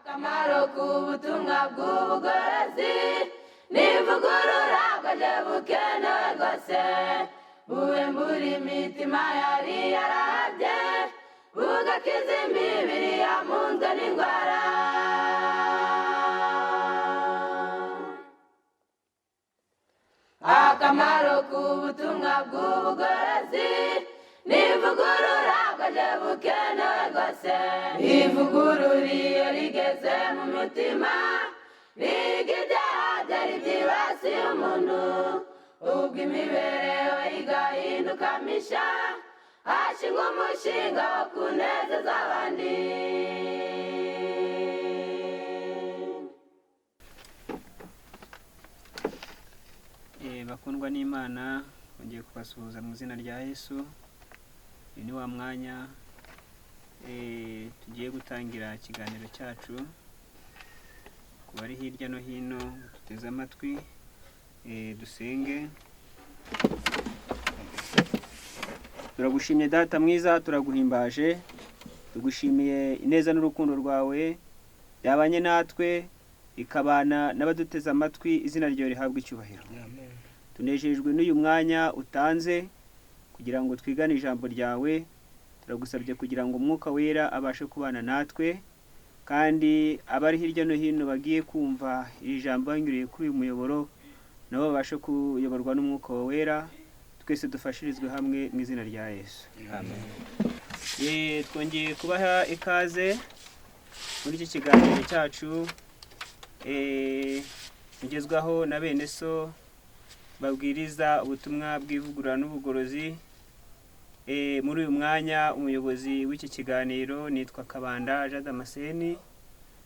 akamaro k'ubutumwa bw'ubugorozi n'ivugurura bwaje bukenewe rwose buwembura imitima yari yarabye bugakiza imibiri yamunzwe n'indwara. Akamaro k'ubutumwa bw'ubugorozi n'ivugurura bwaje bukenewe rwose ivugurura iyo rigeze mu mutima riga ibyaha byari byibasiye umuntu ubwo imibereho igahinduka misha hashingwa umushinga wo kunezeza abandi. Bakundwa n'Imana ngiye kubasuhuza mu izina rya Yesu. Uyu ni wa mwanya tugiye gutangira ikiganiro cyacu ku bari hirya no hino duteze amatwi. Dusenge. Turagushimye Data mwiza, turaguhimbaje, tugushimiye ineza n'urukundo rwawe byabanye natwe ikabana n'abaduteze amatwi. Izina ryawe rihabwe icyubahiro. Amen. Tunejejwe n'uyu mwanya utanze kugira ngo twigane ijambo ryawe. Turagusabye kugira ngo Umwuka Wera abashe kubana natwe, kandi abari hirya no hino bagiye kumva iri jambo banyuriye kuri uyu muyoboro nabo babashe kuyoborwa n'Umwuka Wera. Twese dufashirizwe hamwe mu izina rya Yesu. Amen. Twongeye kubaha ikaze muri iki kiganiro cyacu mugezwaho na bene so babwiriza ubutumwa bw'ivugurura n'ubugorozi. Muri uyu mwanya umuyobozi w'iki kiganiro nitwa Kabanda Jean Damascene.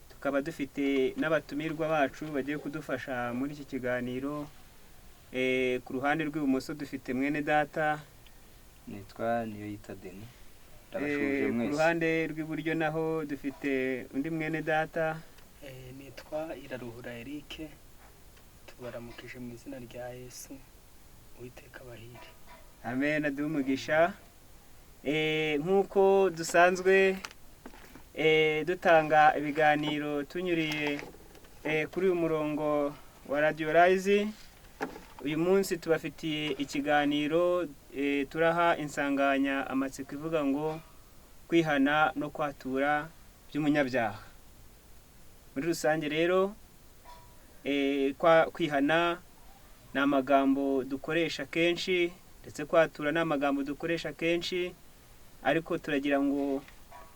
Tukaba dufite n'abatumirwa bacu bagiye kudufasha muri iki kiganiro. Ku ruhande rw'ibumoso dufite mwene data nitwa Niyoyita Deni. Ndabashuje mwese. Ku ruhande rw'iburyo naho dufite undi mwene data nitwa Iraruhura Eric. Tubaramukije mu izina rya Yesu. Uwiteka abahire. Amen. Adumugisha. Nkuko dusanzwe dutanga ibiganiro tunyuriye kuri uyu murongo wa Radio Rise, uyu munsi tubafitiye ikiganiro turaha insanganya amatsiko ivuga ngo kwihana no kwatura by'umunyabyaha. Muri rusange rero kwihana ni amagambo dukoresha kenshi ndetse kwatura ni amagambo dukoresha kenshi, ariko turagira ngo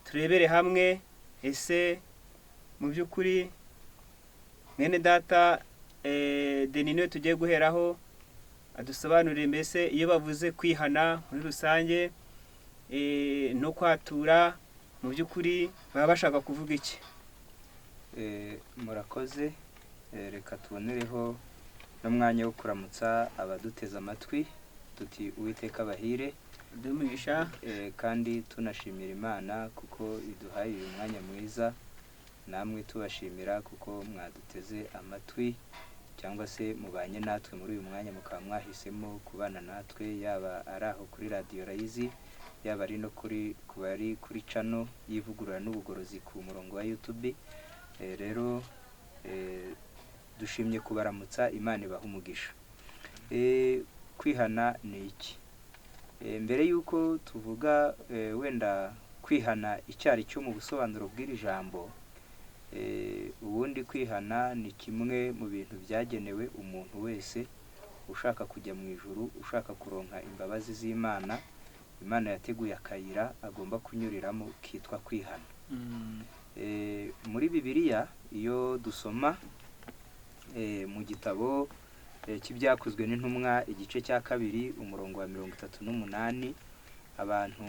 turebere hamwe ese mu by'ukuri mwene data Deni niwe tugiye guheraho adusobanurire mbese iyo bavuze kwihana muri rusange no kwatura mu by'ukuri baba bashaka kuvuga iki. Murakoze. Reka tubonereho n'umwanya wo kuramutsa abaduteze amatwi tuti Uwiteka abahire. Ndumugisha. Kandi tunashimira Imana kuko iduhaye uyu mwanya mwiza, namwe tubashimira kuko mwaduteze amatwi cyangwa se mubanye natwe muri uyu mwanya mukaba mwahisemo kubana natwe, yaba ari aho kuri Radio Rise, yaba ari no kuri channel y'ivugurura n'ubugorozi ku murongo wa YouTube. Rero dushimye kubaramutsa, Imana ibaha umugisha. Kwihana ni iki? Mbere yuko tuvuga wenda kwihana icyari cyo mu busobanuro bw'iri jambo, ubundi kwihana ni kimwe mu bintu byagenewe umuntu wese ushaka kujya mu ijuru, ushaka kuronka imbabazi z'Imana. Imana yateguye akayira agomba kunyuriramo kitwa kwihana. Muri Bibiliya iyo dusoma mu gitabo cy'ibyakozwe n'intumwa igice cya 2 umurongo wa 38, abantu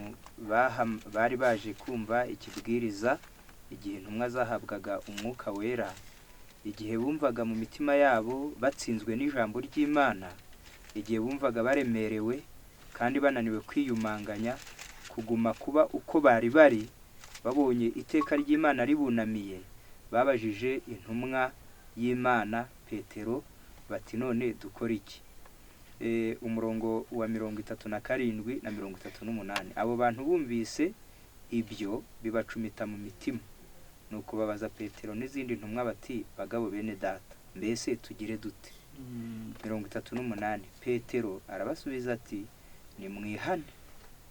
bari baje kumva ikibwiriza igihe intumwa zahabwaga Umwuka Wera, igihe bumvaga mu mitima yabo batsinzwe n'ijambo ry'Imana, igihe bumvaga baremerewe kandi bananiwe kwiyumanganya kuguma kuba uko bari bari, babonye iteka ry'Imana ribunamiye, babajije intumwa y'Imana Petero bati none dukora iki? Umurongo wa 37 na 38, abo bantu bumvise ibyo bibacumita mu mitima, nuko babaza Petero n'izindi ntumwa bati bagabo bene data mbese tugire dute 38 Petero arabasubiza ati nimwihane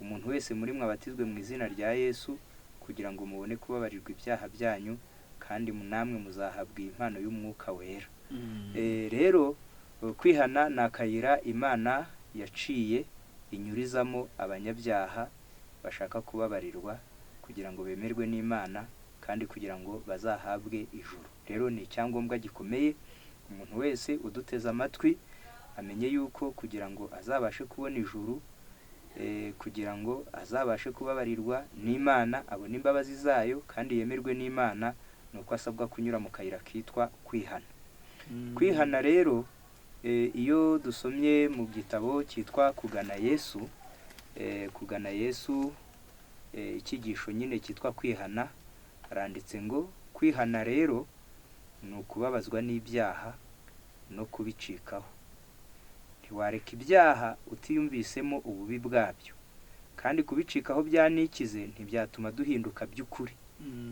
umuntu wese muri mwe abatizwe mu izina rya Yesu kugira ngo mubone kubabarirwa ibyaha byanyu kandi namwe muzahabwa impano y'umwuka wera. Rero kwihana nakayira Imana yaciye inyurizamo abanyabyaha bashaka kubabarirwa kugira ngo bemerwe n'Imana kandi kugira ngo bazahabwe ijuru. Rero ni icyangombwa gikomeye umuntu wese uduteza amatwi amenye yuko kugira ngo azabashe kubona ijuru, kugira ngo azabashe kubabarirwa n'Imana, abone imbabazi zayo kandi yemerwe n'Imana, nuko asabwa kunyura mu kayira kitwa kwihana. Kwihana rero iyo dusomye mu gitabo cyitwa kugana Yesu, icyigisho nyine cyitwa kwihana, aranditse ngo kwihana rero ni ukubabazwa n'ibyaha no kubicikaho. Ntiwareka ibyaha utiyumvisemo ububi bwabyo, kandi kubicikaho byanikize ntibyatuma duhinduka by'ukuri.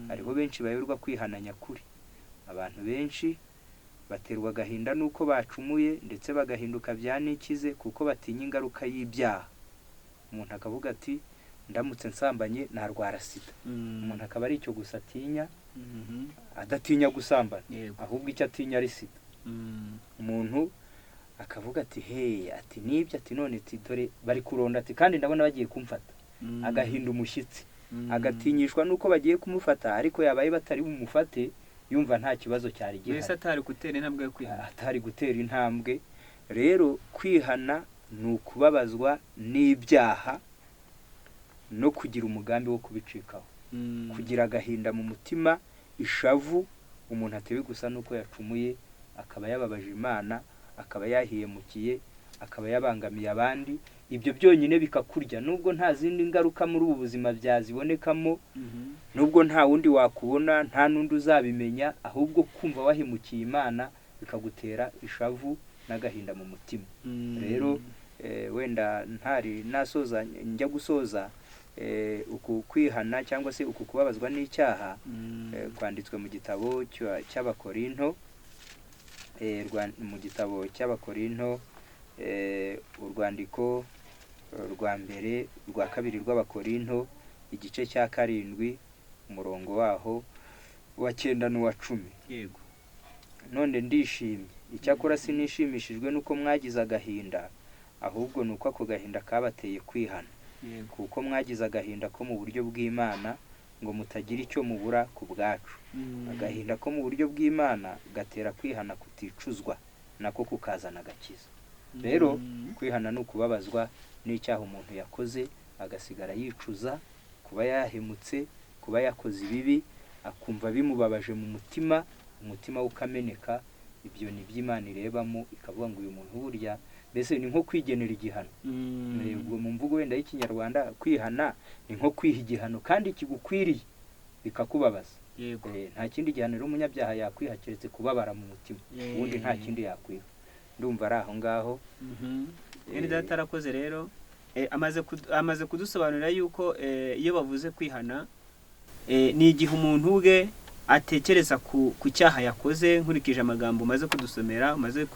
Hariho benshi bayoberwa kwihana nyakuri. Abantu benshi baterwa agahinda nuko bacumuye ndetse bagahinduka byanikize kuko batinya ingaruka y'ibyaha. Umuntu akavuga ati ndamutse nsambanye narwara sida. Umuntu akaba ari icyo gusa atinya, adatinya gusambana, ahubwo icyo atinya ari sida. Umuntu akavuga ati ati nibyo, ati none ati dore bari kuronda, ati kandi ndabona bagiye kumfata. Agahinda umushyitsi, agatinyishwa nuko bagiye kumufata, ariko yabaye batari bumufate yumva nta kibazo cyari gihari. Mbese atari gutera intambwe yo kwihana. Atari gutera intambwe. Rero kwihana ni ukubabazwa n'ibyaha no kugira umugambi wo kubicikaho. Kugira agahinda mu mutima, ishavu, umuntu atewe gusa nuko yacumuye, akaba yababaje Imana, akaba yahiyemukiye, akaba yabangamiye abandi. Ibyo byonyine bikakurya, nubwo nta zindi ngaruka muri ubu buzima byazibonekamo, nubwo nta wundi wakubona, nta n'undi uzabimenya, ahubwo kumva wahemukiye Imana bikagutera ishavu n'agahinda mu mutima. Rero wenda ntari nasoza, njya gusoza, uku kwihana cyangwa se uku kubabazwa n'icyaha kwanditswe mu gitabo cy'Abakorinto, mu gitabo cy'Abakorinto, urwandiko rwa mbere rwa kabiri rw'Abakorinto, igice cya 7 umurongo waho wa 9 n'uwa 10. Yego. None ndishimye, icyakora sinishimishijwe nuko mwagize agahinda, ahubwo nuko ako gahinda kabateye kwihana. Kuko mwagize agahinda ko mu buryo bw'Imana, ngo mutagira icyo mubura ku bwacu. Agahinda ko mu buryo bw'Imana gatera kwihana kuticuzwa, nako kukazana agakiza. Rero kwihana ni ukubabazwa n'icyaha umuntu yakoze, agasigara yicuza kuba yahemutse, kuba yakoze ibibi, akumva bimubabaje mu mutima, umutima ukameneka. Ibyo ni by'Imana irebamo, ikavuga ngo uyu muntu burya mbese ni nko kwigenera igihano. Ubwo mu mvugo wenda y'Ikinyarwanda, kwihana ni nko kwiha igihano kandi kigukwiriye bikakubabaza. Nta kindi gihano rero umunyabyaha yakwiha keretse kubabara mu mutima, ubundi nta kindi yakwiha. Ndumva ari aho ngaho. Eni data arakoze rero, amaze kudusobanurira yuko iyo bavuze kwihana ni igihe umuntu ubwe atekereza ku cyaha yakoze, nkurikije amagambo maze kudusomera, maze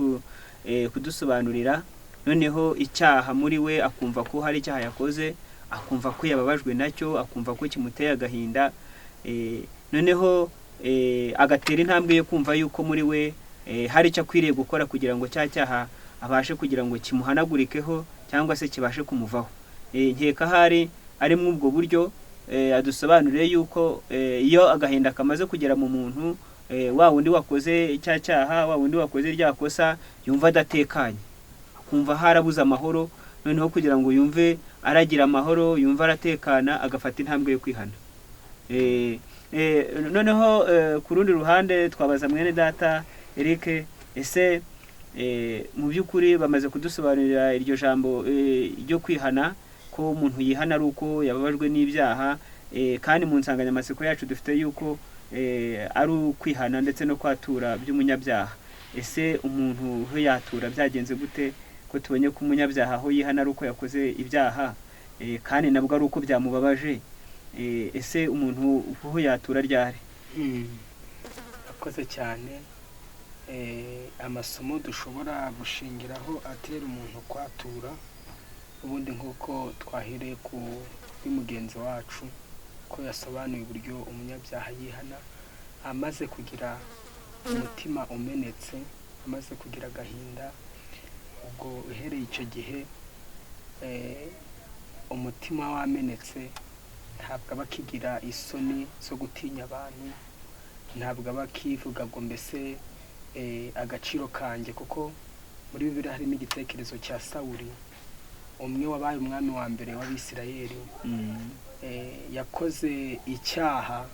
kudusobanurira. Noneho icyaha muri we akumva ko hari icyaha yakoze, akumva ko yababajwe nacyo, akumva ko kimuteye agahinda, noneho agatera intambwe yo kumva yuko muri we hari icyo akwiriye gukora kugira ngo cya cyaha abashe kugira ngo kimuhanagurikeho cyangwa se kibashe kumuvaho. Nkeka hari ari muri ubwo buryo adusobanuriye yuko iyo agahinda kamaze kugera mu muntu, wa wundi wakoze cya cyaha, wa wundi wakoze rya kosa, yumva adatekanye, akumva harabuze amahoro. Noneho kugira ngo yumve aragira amahoro, yumva aratekana, agafata intambwe yo kwihana. Noneho ku rundi ruhande twabaza mwene data Eric, ese mu by'ukuri bamaze kudusobanurira iryo jambo ryo kwihana, ko umuntu yihana ari uko yababajwe n'ibyaha, kandi mu nsanganyamatsiko yacu dufite yuko ari ukwihana ndetse no kwatura by'umunyabyaha. Ese umuntu ho yatura byagenze gute, ko tubonye ko umunyabyaha aho yihana ari uko yakoze ibyaha, kandi nabwo ari uko byamubabaje? Ese umuntu ho yatura ryari? akoze cyane. Amasomo dushobora gushingiraho atera umuntu kwatura, ubundi nk'uko twahereye kuri mugenzi wacu ko yasobanuye uburyo umunyabyaha yihana amaze kugira umutima umenetse, amaze kugira agahinda. Ubwo uhereye icyo gihe umutima wamenetse ntabwo aba akigira isoni zo gutinya abantu, ntabwo aba akivuga ngo mbese agaciro kanjye, kuko muri Bibiliya harimo igitekerezo cya Sawuli, umwe wabaye umwami wa mbere w'Abisirayeli. Yakoze icyaha,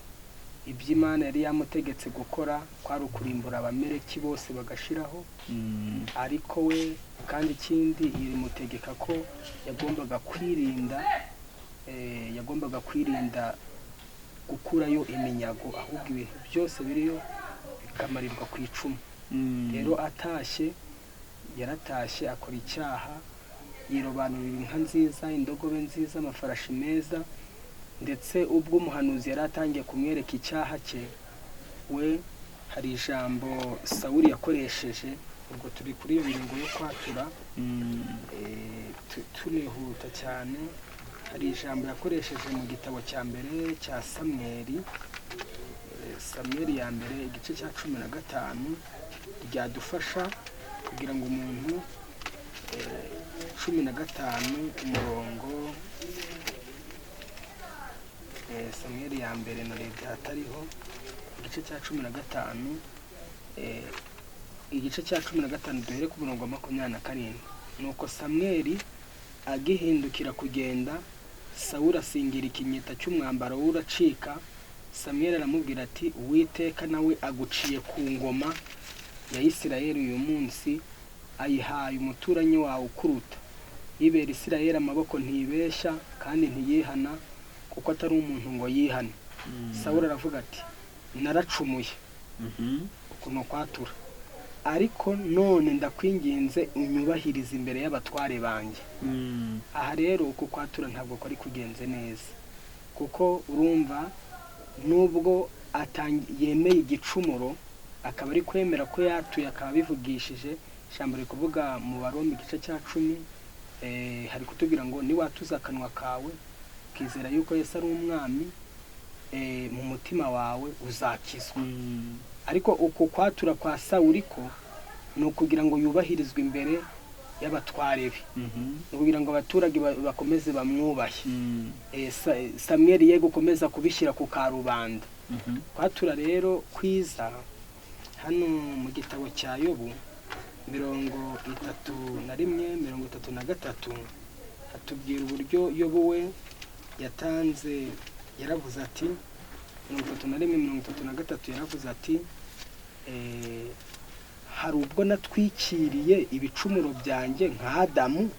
iby'Imana yari yamutegetse gukora kwari ukurimbura Abameleki bose bagashiraho, ariko we kandi ikindi irimutegeka ko yagombaga kwirinda gukurayo iminyago, ahubwo ibintu byose biriyo bikamarirwa ku icumu. Rero yaratashye akora icyaha, yirobanurira inka nziza, indogobe nziza, amafarashi meza, ndetse ubwo umuhanuzi yari atangiye kumwereka icyaha cye, we hari ijambo Sawuli yakoresheje. Ubwo turi kuri iyo mirongo yo kwatura, tunihuta cyane. Hari ijambo yakoresheje mu gitabo cya mbere cya Samweli ya mbere igice cya 15, ryadufasha kugira ngo umuntu 15 umurongo, Samweli ya mbere na leta hatariho, igice cya 15, igice cya 15 duhere ku murongo wa 27. Nuko Samweli agihindukira kugenda, Sawuli asingira ikinyita cy'umwambaro uracika. Samweli aramubwira ati, Uwiteka nawe aguciye ku ngoma ya Isirayeli uyu munsi, ayihaye umuturanyi wawe ukuruta. Ibera Isirayeli amaboko ntibeshya kandi ntiyihana, kuko atari umuntu ngo yihane. Sawuli aravuga ati, naracumuye, ukuntu kwatura, ariko none ndakwinginze unyubahirize imbere y'abatware banjye. Aha rero uko kwatura ntabwo kwari kugenze neza, kuko urumva nubwo yemeye igicumuro, akaba ari kwemera ko yatuye, akaba bivugishije ijambo riri kuvuga mu Baroma igice cya 10, hari kutubwira ngo niwatuza akanwa kawe ukizera yuko Yesu ari umwami, mu mutima wawe uzakizwa. Ariko uko kwatura kwa Sawuli ko ni ukugira ngo yubahirizwe imbere y'abatware be, ni ukugira ngo abaturage bakomeze bamwubahe. Samweli ye gukomeza kubishyira ku karubanda. Kwatura rero kwiza hano mu gitabo cya Yobu 31:33 hatubwira uburyo Yobu we yaravuze ati 31:33 yaravuze ati, hari ubwo natwikiriye ibicumuro byanjye nka Adamu,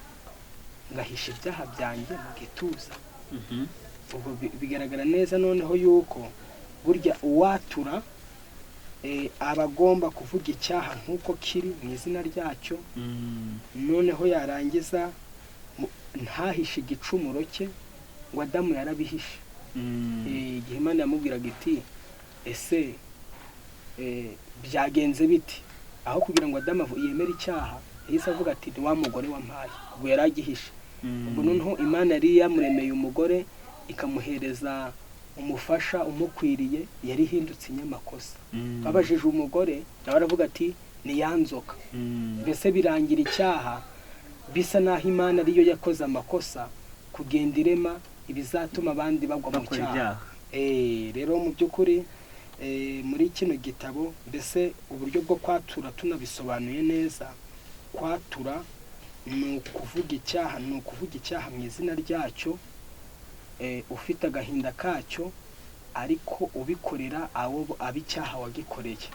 ngahisha ibyaha byanjye mu gituza. Ubwo bigaragara neza noneho yuko burya uwatura aba agomba kuvuga icyaha nk'uko kiri mu izina ryacyo, noneho yarangiza ntahishe igicumuro cye, ngo Adamu yarabihishe. Igihe Imana yamubwiraga iti, ese byagenze biti, aho kugira ngo Adamu yemere icyaha, yahise avuga ati, wa mugore wampaye, ubwo yari agihishe. Ubwo noneho Imana yari yamuremeye umugore, ikamuhereza umufasha umukwiriye, yari ihindutse inyamakosa. Babajije umugore, nawe aravuga ati, ni ya nzoka. Mbese birangira icyaha bisa naho Imana ariyo yakoze amakosa, kugenda irema ibizatuma abandi bagwa mu cyaha. Rero mu by'ukuri muri kino gitabo, mbese uburyo bwo kwatura tunabisobanuye neza, kwatura ni ukuvuga icyaha mu izina ryacyo, ufite agahinda kacyo, ariko ubikorera ab'icyaha wagikoreye.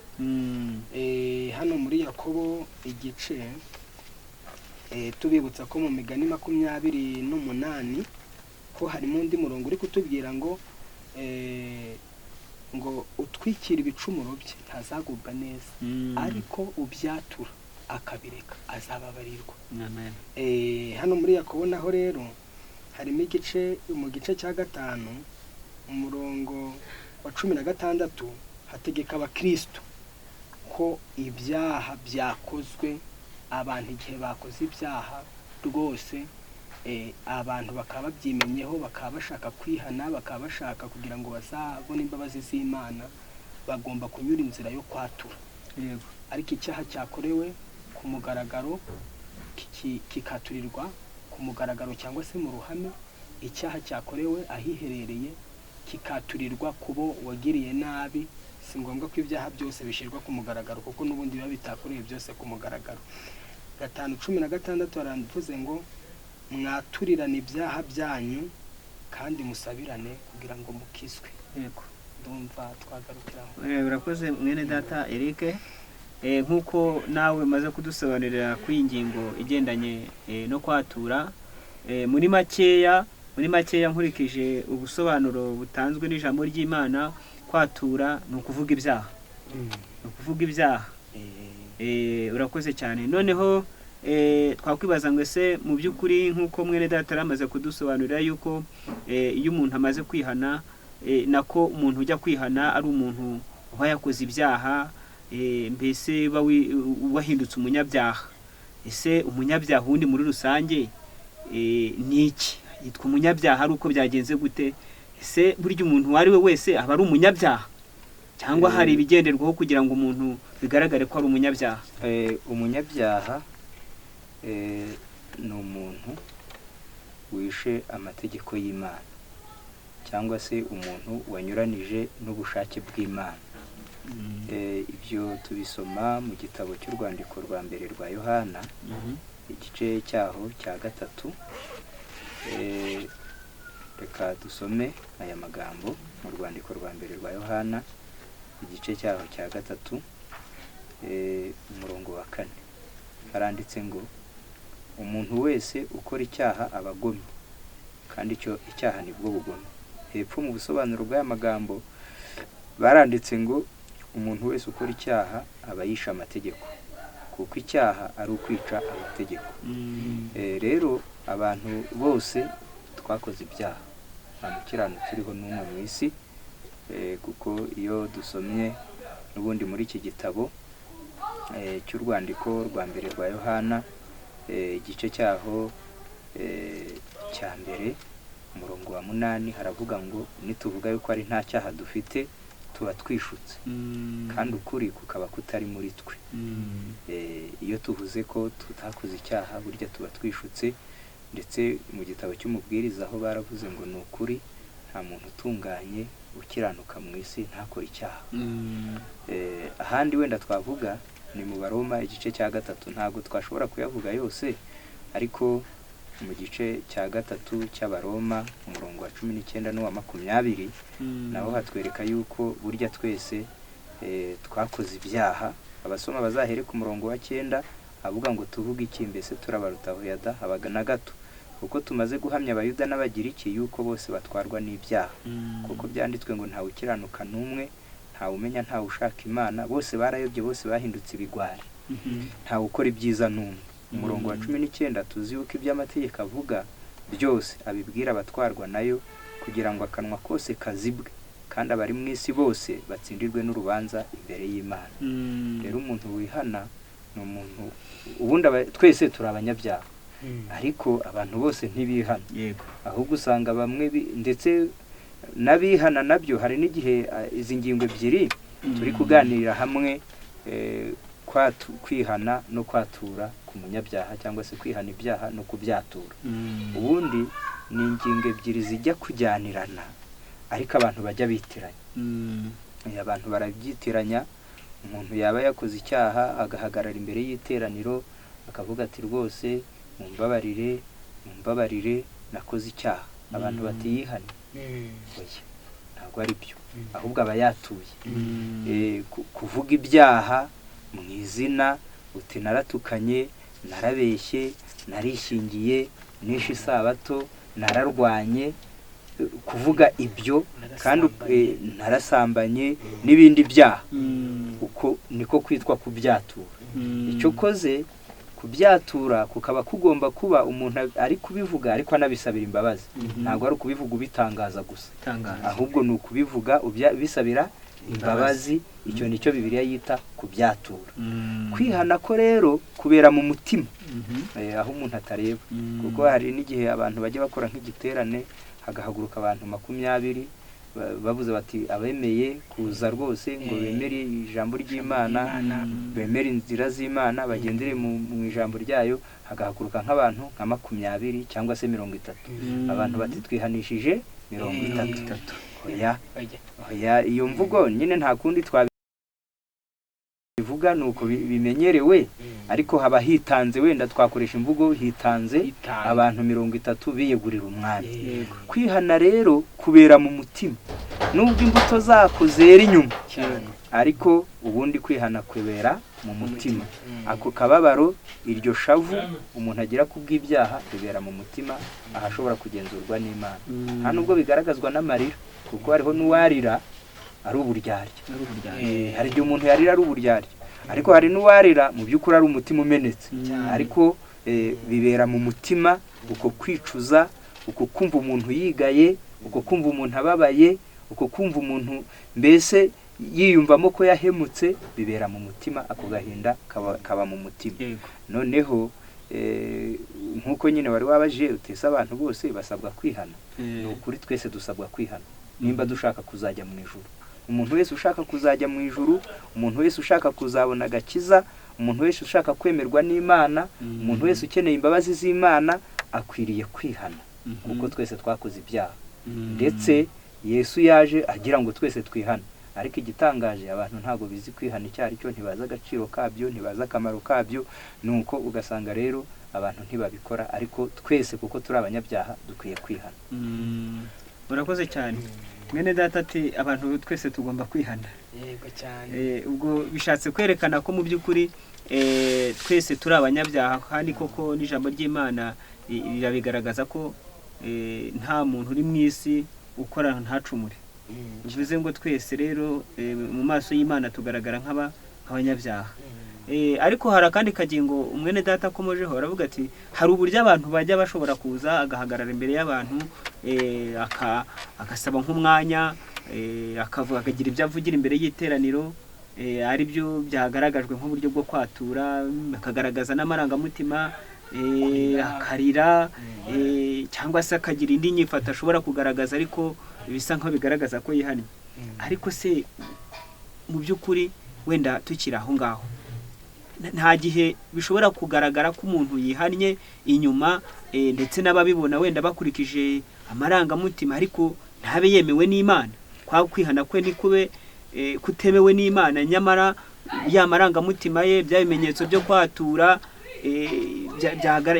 Hano muri Yakobo igice, tubibutsa ko mu migani 28 ko harimo undi murongo uri kutubwira ngo utwikira ibicumuro bye ntazagubwa neza, ariko ubyatura akabireka azababarirwa. Hano muri Yakobo naho rero harimo igice, mu gice cya 5 umurongo wa 16 hategeka abakristo ko ibyaha byakozwe abantu igihe bakoze ibyaha rwose abantu bakaba babyimenyeho, bakaba bashaka kwihana, bakaba bashaka kugira ngo bazabone imbabazi z'Imana, bagomba kunyura inzira yo kwatura. yego Ariko icyaha cyakorewe ku mugaragaro kikaturirwa ku mugaragaro cyangwa se mu ruhame, icyaha cyakorewe ahiherereye kikaturirwa kubo wagiriye nabi. Si ngombwa ko ibyaha byose bishyirwa ku mugaragaro, kuko n'ubundi biba bitakorewe byose ku mugaragaro. 5:16 haranvuze ngo mwaturirane ibyaha byanyu kandi musabirane kugira ngo mukizwe. yego Ndumva twagarukiraho. urakoze mwene data Eric. Nkuko nawe maze kudusobanurira kuri ingingo igendanye no kwatura, muri makeya nkurikije ubusobanuro butanzwe n'ijambo ry'Imana, kwatura ni ukuvuga ibyaha. Urakoze cyane. Noneho twakwibaza ngo ese mu by'ukuri nkuko mwene data aramaze kudusobanurira yuko iyo umuntu amaze kwihana, nako umuntu ujya kwihana ari umuntu uba yakoze ibyaha, mbese wahindutse umunyabyaha. Ese umunyabyaha undi muri rusange ni iki? Yitwa umunyabyaha ari uko byagenze gute? Ese burya umuntu uwo ari we wese aba ari umunyabyaha, cyangwa hari ibigenderwaho kugira ngo umuntu bigaragare ko ari umunyabyaha? Umunyabyaha ni umuntu wishe amategeko y'Imana, cyangwa se umuntu wanyuranije n'ubushake bw'Imana. Ibyo tubisoma mu gitabo cy'urwandiko rwa mbere rwa Yohana, igice cyaho cya 3. Reka dusome aya magambo mu rwandiko rwa mbere rwa Yohana, igice cyaho cya 3, umurongo wa 4. Haranditse ngo umuntu wese ukora icyaha aba agomye, kandi icyaha nibwo bugome. Hepfo mu busobanuro bw'aya magambo baranditse ngo umuntu wese ukora icyaha aba yishe amategeko, kuko icyaha ari ukwica amategeko. Rero abantu bose twakoze ibyaha, nta mukiranutsi uriho n'umwe mu isi, kuko iyo dusomye n'ubundi muri iki gitabo cy'urwandiko rwa mbere rwa Yohana, igice cyaho cya mbere umurongo wa 8 haravuga ngo nituvuga yuko ari nta cyaha dufite tuba twishutse, kandi ukuri kukaba kutari muri twe. Iyo tuvuze ko tutakoze icyaha burya tuba twishutse, ndetse mu gitabo cy'umubwiriza aho baravuze ngo ni ukuri nta muntu utunganye ukiranuka mu isi ntakora icyaha. Ahandi wenda twavuga ni mu Baroma igice cya 3, ntabwo twashobora kuyavuga yose, ariko mu gice cya 3 cy'Abaroma umurongo wa 19 n'uwa 20 naho hatwereka yuko burya twese twakoze ibyaha. Abasoma bazahere ku murongo wa 9 avuga ngo tuvuge iki, mbese turabarutaho yada habaga na gato, kuko tumaze guhamya Abayuda n'Abagiriki yuko bose batwarwa n'ibyaha, kuko byanditswe ngo ntawe ukiranuka n'umwe, ntawe umenya, ntawe ushaka Imana, bose barayobye, bose bahindutse ibigwari, ntawe ukora ibyiza n'umwe. Umurongo wa 19 tuzi yuko iby'amategeko avuga byose abibwira abatwarwa nayo, kugira ngo akanwa kose kazibwe, kandi abari mu isi bose batsindirwe n'urubanza imbere y'Imana. Rero umuntu wihana ni umuntu, ubundi twese turi abanyabyaha, ariko abantu bose ntibihana. Ahubwo usanga bamwe ndetse n'abihana nabyo hari n'igihe izi ngingo ebyiri turi kuganirira hamwe, kwihana no kwatura ku munyabyaha, cyangwa se kwihana ibyaha no kubyatura. Ubundi ni ingingo ebyiri zijya kujyanirana, ariko abantu bajya bitiranya. Abantu barabyitiranya. Umuntu yaba yakoze icyaha agahagarara imbere y'iteraniro akavuga ati rwose mumbabarire nakoze icyaha. Abantu batiyihana, oya, ntabwo ari byo, ahubwo aba yatuye. Kuvuga ibyaha mu izina uti naratukanye, narabeshye, narishingiye, nishe isabato, nararwanye, kuvuga ibyo kandi narasambanye n'ibindi byaha, uko niko kwitwa kubyatura. Icyo koze kubyatura kukaba kugomba kuba umuntu ari kubivuga ariko anabisabira imbabazi. Ntabwo ari ukubivuga ubitangaza gusa, ahubwo ni ukubivuga bisabira imbabazi. Icyo nicyo Bibiliya yita kubyatura. Kwihana ko rero kubera mu mutima, aho umuntu atareba, kuko hari n'igihe abantu bajya bakora nk'igiterane hagahaguruka abantu 20 bavuze bati abemeye kuza rwose ngo bemere ijambo ry'Imana, bemere inzira z'Imana, bagendere mu ijambo ryayo, hagahaguruka nk'abantu nka 20 cyangwa se 30. Abantu bati twihanishije 30. Oya, iyo mvugo nyine nta kundi twabivuga, nuko bimenyerewe, ariko haba hitanze, wenda twakoresha imvugo hitanze abantu 30 biyegurira umwami. Kwihana rero kubera mu mutima, nubwo imbuto zako zera inyuma, ariko ubundi kwihana kwibera mu mutima. Ako kababaro, iryo shavu umuntu agira kubw'ibyaha bibera mu mutima, ahashobora kugenzurwa n'Imana. Nta nubwo bigaragazwa n'amarira, kuko hariho n'uwarira ari uburyarya. Hari igihe umuntu yarira ari uburyarya, ariko hari n'uwarira mu by'ukuri ari umutima umenetse. Ariko bibera mu mutima, uko kwicuza, uko kumva umuntu yigaye, uko kumva umuntu ababaye, uko kumva umuntu mbese yiyumvamo ko yahemutse, bibera mu mutima. Ako gahinda kaba mu mutima. Noneho nkuko nyine wari wabaje utese abantu bose basabwa kwihana. Ni ukuri twese dusabwa kwihana nimba dushaka kuzajya mu ijuru. Umuntu wese ushaka kuzajya mu ijuru, umuntu wese ushaka kuzabona agakiza, umuntu wese ushaka kwemerwa n'Imana, umuntu wese ukeneye imbabazi z'Imana, akwiriye kwihana, kuko twese twakoze ibyaha. Ndetse Yesu yaje agira ngo twese twihane, ariko igitangaje abantu ntago bizi kwihana icyo ari cyo, ntibaza agaciro kabyo, ntibaza akamaro kabyo, nuko ugasanga rero abantu ntibabikora. Ariko twese kuko turi abanyabyaha dukwiye kwihana. Urakoze cyane mwene data, ati abantu twese tugomba kwihana. Yego cyane. Ubwo bishatse kwerekana ko mu by'ukuri twese turi abanyabyaha, kandi koko n'ijambo ry'Imana rirabigaragaza ko nta muntu uri mu isi ukora ntacumure. Bivuze ngo twese rero mu maso y'Imana tugaragara nk'abanyabyaha. Ariko hari akandi kagingo umwene data akomojeho, aravuga ati hari uburyo abantu bajya bashobora kuza agahagarara imbere y'abantu, agasaba nk'umwanya, akagira ibyo avugira imbere y'iteraniro, ari byo byagaragajwe nk'uburyo bwo kwatura, akagaragaza n'amarangamutima, akarira, cyangwa se akagira indi nyifato ashobora kugaragaza ariko bisa nkaho bigaragaza ko yihannye. Ariko se mu by'ukuri wenda tukiri aho ngaho, nta gihe bishobora kugaragara ko umuntu yihannye inyuma, ndetse n'ababibona wenda bakurikije amarangamutima, ariko ntabe yemewe n'Imana? Kwa kwihana kwe nikube kutemewe n'Imana, nyamara ya marangamutima ye, bya bimenyetso byo kwatura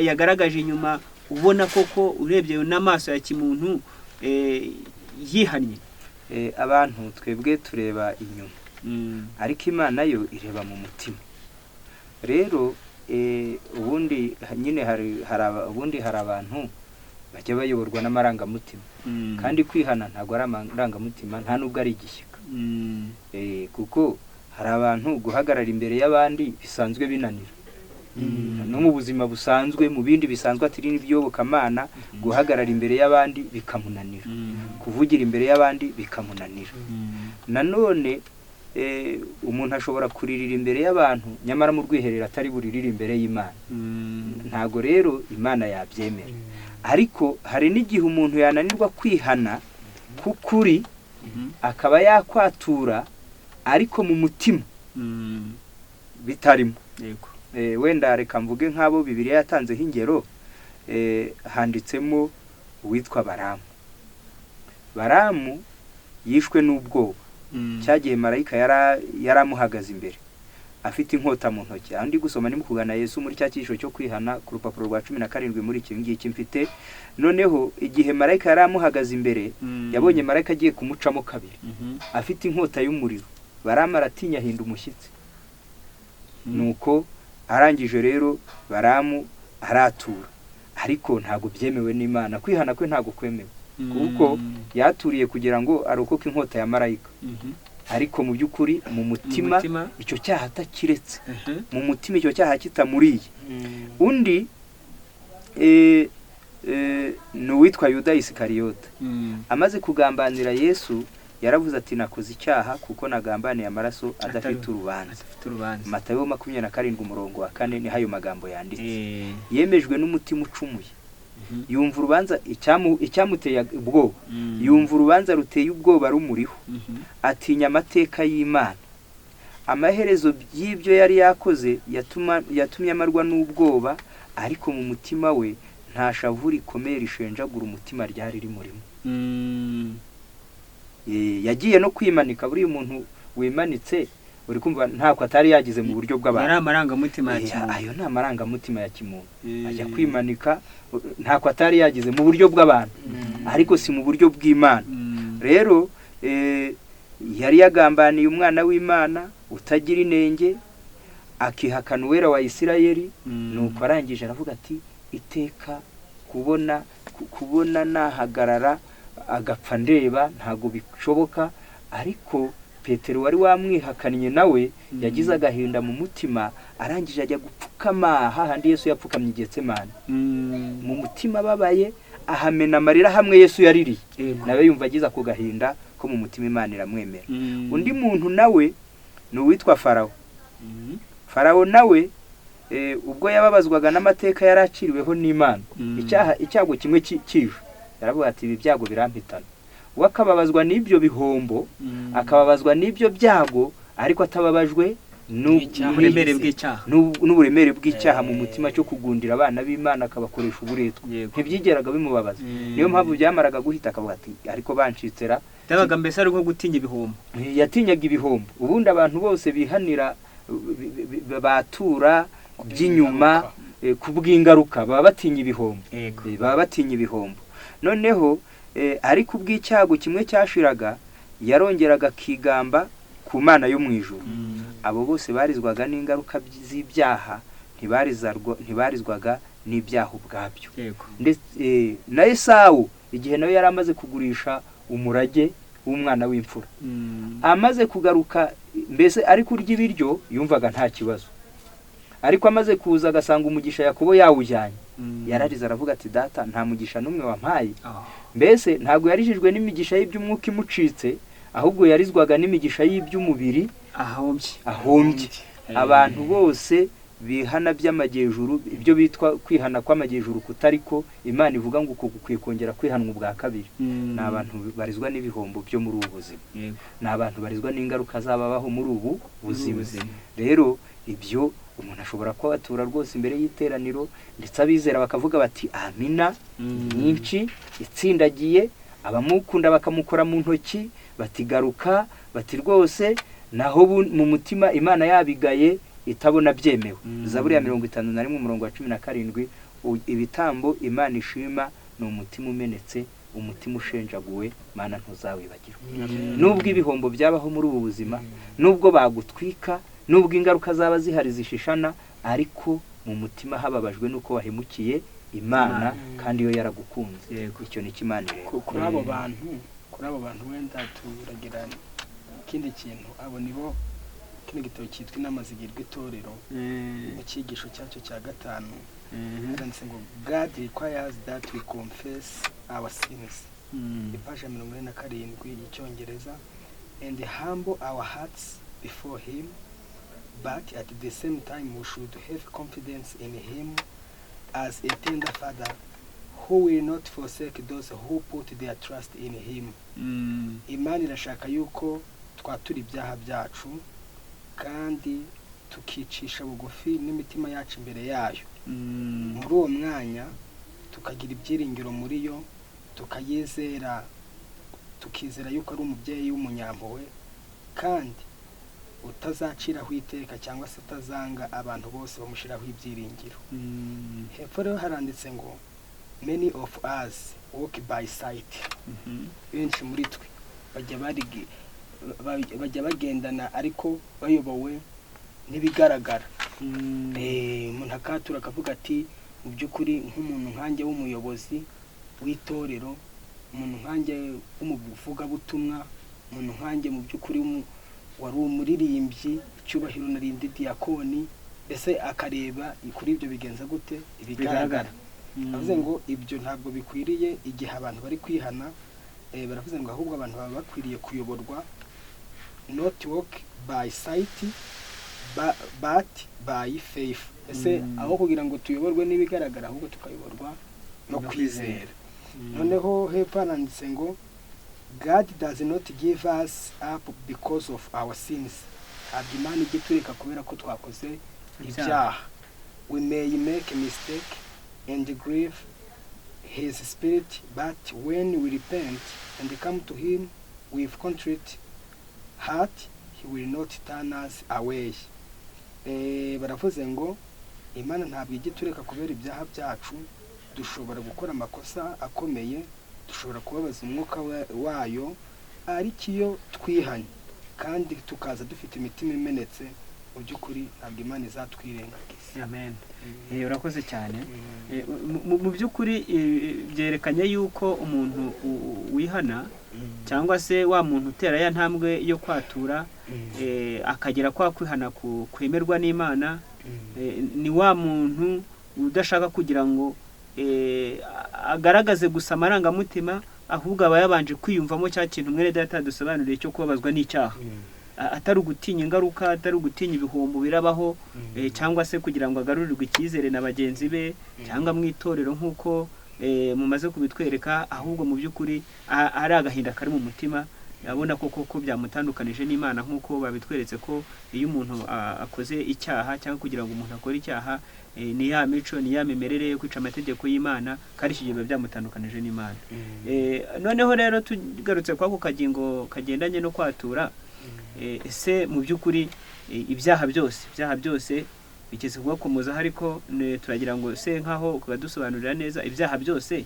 yagaragaje inyuma, ubona koko urebye n'amaso ya kimuntu yihannye. Abantu twebwe tureba inyuma, ariko Imana yo ireba mu mutima. Rero ubundi nyine hari abantu bajya bayoborwa n'amarangamutima, kandi kwihana ntabwo ari amarangamutima, nta nubwo ari igishyika. Kuko hari abantu guhagarara imbere y'abandi bisanzwe binanira, no mu buzima busanzwe, mu bindi bisanzwe atari n'ibyobokamana, guhagarara imbere y'abandi bikamunanira, kuvugira imbere y'abandi bikamunanira. Nanone umuntu ashobora kuririra imbere y'abantu, nyamara mu rwiherero atari buririre imbere y'Imana. Ntago rero Imana yabyemera. Ariko hari n'igihe umuntu yananirwa kwihana kukuri, akaba yakwatura ariko mu mutima bitarimo. Wenda reka mvuge nk'abo Bibiliya yatanzeho ingero, handitsemo uwitwa Baramu yishwe n'ubwoba. Cyagihe marayika yaramuhagaze imbere afite inkota mu ntoki. Andi gusoma ni mukugana Yesu muri cya cyisho cyo kwihana ku rupapuro rwa 17 muri iki ngiki mfite. Noneho igihe marayika yaramuhagaze imbere, yabonye marayika agiye kumucamo kabiri, afite inkota y'umuriro. Baramu aratinya, hinda umushyitsi. Nuko arangije rero Baramu aratura, ariko ntago byemewe n'Imana. Kwihana kwe ntago kwemewe, kuko yaturiye kugira ngo arokoke inkota ya marayika. Ariko mu by'ukuri mu mutima icyo cyaha atakiretse, mu mutima icyo cyaha kitamuriye. Undi ni uwitwa Yuda Isikariyota. Amaze kugambanira Yesu, yaravuze ati nakoze icyaha kuko nagambaniye amaraso adafite urubanza. Matayo 27:4 ni hayo magambo yanditse. Yemejwe n'umutima ucumuye, yumva urubanza icyamuteye ubwoba, yumva urubanza ruteye ubwoba rumuriho, atinya amateka y'Imana. Amaherezo y'ibyo yari yakoze yatumye amarwa n'ubwoba, ariko mu mutima we nta shavu rikomeye rishenjagura umutima ryari rimurimo. Yagiye no kwimanika. Buri umuntu wimanitse uri kumva ntako atari yagize mu buryo bw'abantu. Yari amarangamutima ya kimuntu. Ayo nta marangamutima ya kimuntu. Ajya kwimanika ntako atari yagize mu buryo bw'abantu, ariko si mu buryo bw'Imana. Rero yari yagambaniye umwana w'Imana utagira inenge, akihakana uwera wa Isirayeli. Nuko arangije aravuga ati iteka kubona nahagarara agapfa ndeba ntago bishoboka. Ariko Petero wari wamwihakanye nawe yagize agahinda mu mutima, arangije ajya gupfukama hahandi Yesu yapfukamye Getsemane. Mu mutima babaye ahamena amarira hamwe Yesu yaririye, nawe yumva agize ako gahinda ko mu mutima Imana iramwemera. Undi muntu nawe ni uwitwa Farawo. Farawo nawe ubwo yababazwaga n'amateka yaraciriweho n'Imana, icyago kimwe kije, yaravuga ati ibi byago birampitana. Wakababazwa n'ibyo bihombo, akababazwa n'ibyo byago, ariko atababajwe n'uburemere bw'icyaha mu mutima cyo kugundira abana b'Imana akabakoresha uburetwa. Ntibyigeraga bimubabaza. Niyo mpamvu byamaraga guhita akavuga ati ariko bancitsera. Dabaga mbese ari nko gutinya ibihombo. Yatinyaga ibihombo. Ubundi abantu bose bihanira batura by'inyuma kubw'ingaruka baba batinya ibihombo. Noneho ariko ubw'icyago kimwe cyashiraga, yarongeraga kigamba ku Mana yo mu ijuru. Abo bose barizwaga n'ingaruka z'ibyaha, ntibarizwaga n'ibyaha ubwabyo. Na Esawu igihe nawe yari amaze kugurisha umurage w'umwana w'imfura, amaze kugaruka mbese ari kurya ibiryo yumvaga nta kibazo, ariko amaze kuza agasanga umugisha Yakobo yawujyanye, yararize aravuga ati data nta mugisha n'umwe wampaye. Mbese ntabwo yarijijwe n'imigisha y'iby'umwuka imucitse, ahubwo yarizwaga n'imigisha y'iby'umubiri ahombye. Abantu bose bihana by'amajyejuru, ibyo bitwa kwihana kw'amajyejuru kutariko Imana ivuga ngo uko gukwiye kongera kwihanwa ubwa kabiri. Ni abantu barizwa n'ibihombo byo muri ubu buzima, ni abantu barizwa n'ingaruka zababaho muri ubu buzima. Rero ibyo umuntu ashobora kwatura rwose imbere y'iteraniro, ndetse abizera bakavuga bati amina nyinshi itsindagiye, abamukunda bakamukora mu ntoki batigaruka, bati rwose naho mu mutima Imana yabigaye itabona byemewe. Zaburi ya 51:17, ibitambo Imana ishima ni umutima umenetse, umutima ushenjaguwe, Mana ntuzawibagirwa. Nubwo ibihombo byabaho muri ubu buzima, nubwo bagutwika, nubwo ingaruka zaba zihari zishishana, ariko mu mutima hababajwe nuko wahemukiye Imana kandi yo yaragukunze. Icyo ni Imana rero. Kuri abo bantu wenda turagira ikindi kintu, abo nibo kino gitabo cyitwa inama zigirwa itorero, mu cyigisho cyacyo cya 5 handitse ngo God requires that we confess our sins, ipaje 47 y'Icyongereza, and humble our hearts before him, but at the same time we should have confidence in him as a tender father who will not forsake those who put their trust in him. Imana irashaka yuko twatura ibyaha byacu kandi tukicisha bugufi n'imitima yacu imbere yayo. Muri uwo mwanya tukagira ibyiringiro muri yo, tukayizera, tukizera yuko ari umubyeyi w'umunyampuhwe kandi utazaciraho iteka cyangwa se utazanga abantu bose bamushiraho ibyiringiro. Hepfo rero haranditse ngo many of us walk by sight. Benshi muri twe bajya bagendana ariko bayobowe n'ibigaragara. Umuntu akatura akavuga ati mu by'ukuri nk'umuntu nkanjye w'umuyobozi w'itorero, umuntu nkanjye w'umuvugabutumwa, umuntu nkanjye mu by'ukuri wari umuririmbyi, icyubahiro narindi diakoni, ese akareba kuri ibyo bigenza gute ibigaragara. Avuze ngo ibyo ntabwo bikwiriye igihe abantu bari kwihana, baravuze ngo ahubwo abantu baba bakwiriye kuyoborwa not walk by sight but by faith. Ese aho kugira ngo tuyoborwe n'ibigaragara ahubwo tukayoborwa no kwizera. Noneho hepfo handitse ngo God does not give us up because of our sins. Ntabwo Imana ijya itureka kubera ko twakoze ibyaha. We may make a mistake and grieve his spirit, but when we repent and come to him with contrite heart, he will not turn us away. Baravuze ngo Imana ntabwo ijya itureka kubera ibyaha byacu. Dushobora gukora amakosa akomeye, dushobora kubabaza umwuka wayo, ariko iyo twihanye kandi tukaza dufite imitima imenetse, mu by'ukuri ntabwo Imana izatwirengagiza. Amen. Urakoze cyane. Mu by'ukuri byerekanye yuko umuntu wihana cyangwa se wa muntu utera ya ntambwe yo kwatura akagera kwa kwihana kwemerwa n'Imana, ni wa muntu udashaka kugira ngo agaragaze gusa amarangamutima, ahubwo aba yabanje kwiyumvamo cya kintu mwene data dusobanuriye cyo kubabazwa n'icyaha, atari ugutinya ingaruka, atari ugutinya ibihombo birabaho, cyangwa se kugira ngo agarurirwe icyizere na bagenzi be cyangwa mu itorero nk'uko mumaze kubitwereka, ahubwo mu by'ukuri ari agahinda kari mu mutima, abona koko byamutandukanije n'Imana nk'uko babitweretse ko iyo umuntu akoze icyaha cyangwa kugira ngo umuntu akore icyaha, ni ya mico, ni ya mimerere yo kwica amategeko y'Imana, kandi iki gihe byamutandukanije n'Imana. Noneho rero tugarutse kwa ku kagingo kagendanye no kwatura, ese mu by'ukuri ibyaha byose bigeze kubakomoza, ariko turagira ngo se nkaho ukadusobanurira neza ibyaha byose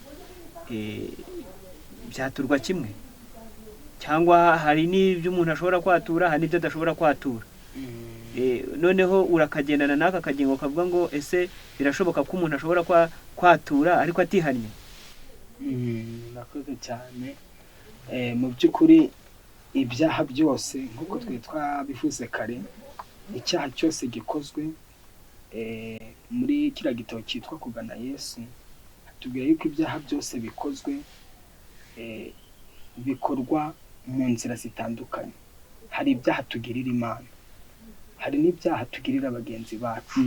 byaturwa kimwe, cyangwa hari n'ibyo umuntu ashobora kwatura, hari n'ibyo adashobora kwatura. Noneho urakagendana n'aka kagingo kavuga ngo ese birashoboka ko umuntu ashobora kwatura ariko atihannye? Nakoze cyane. Mu by'ukuri ibyaha byose nk'uko twabivuze kare, icyaha cyose gikozwe muri kiriya gitabo cyitwa Kugana Yesu, tubwira yuko ibyaha byose bikozwe bikorwa mu nzira zitandukanye. Hari ibyaha tugirira Imana, hari n'ibyaha tugirira bagenzi bacu.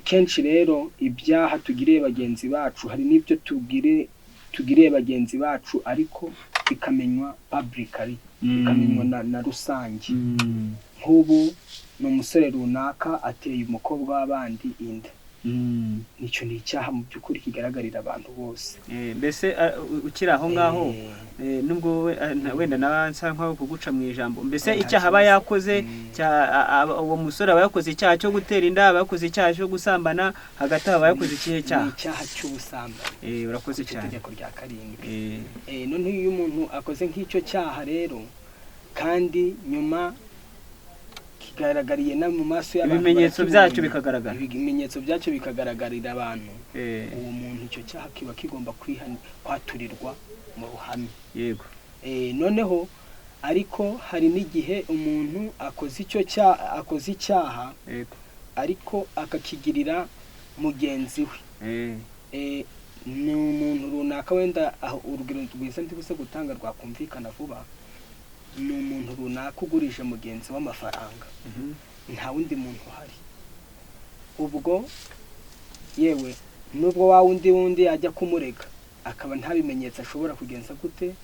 Kenshi rero ibyaha tugiriye bagenzi bacu, hari n'ibyo tugiriye bagenzi bacu ariko bikamenywa publicly, bikamenywa na rusange. Nk'ubu ni umusore runaka ateye umukobwa w'abandi inda, nicyo ni icyaha mu by'ukuri kigaragarira abantu bose. Mbese ukiri aho ngaho, nubwo wenda nabansa nkaho kuguca mu ijambo, mbese icyaha aba yakoze, uwo musore aba yakoze icyaha cyo gutera inda, aba yakoze icyaha cyo gusambana, hagati aba yakoze ikihe cyaha? Icyaha cy'ubusambanyi. Urakoze cyane. Itegeko rya 7. None iyo umuntu akoze nk'icyo cyaha rero, kandi nyuma kigaragariye na mu maso y'abantu, ibimenyetso byacyo bikagaragara, ibimenyetso byacyo bikagaragarira abantu, uwo muntu icyo cyaha kiba kigomba kwaturirwa mu ruhame. Yego. Noneho ariko hari n'igihe umuntu akoze icyaha ariko akakigirira mugenzi we. Ni umuntu runaka, wenda urugero rwiza ndi buse gutanga rwakumvikana vuba, ni umuntu runaka ugurije mugenzi w'amafaranga, nta wundi muntu uhari. Ubwo yewe nubwo wa wundi ajya kumurega, akaba nta bimenyetso ashobora kugenza gute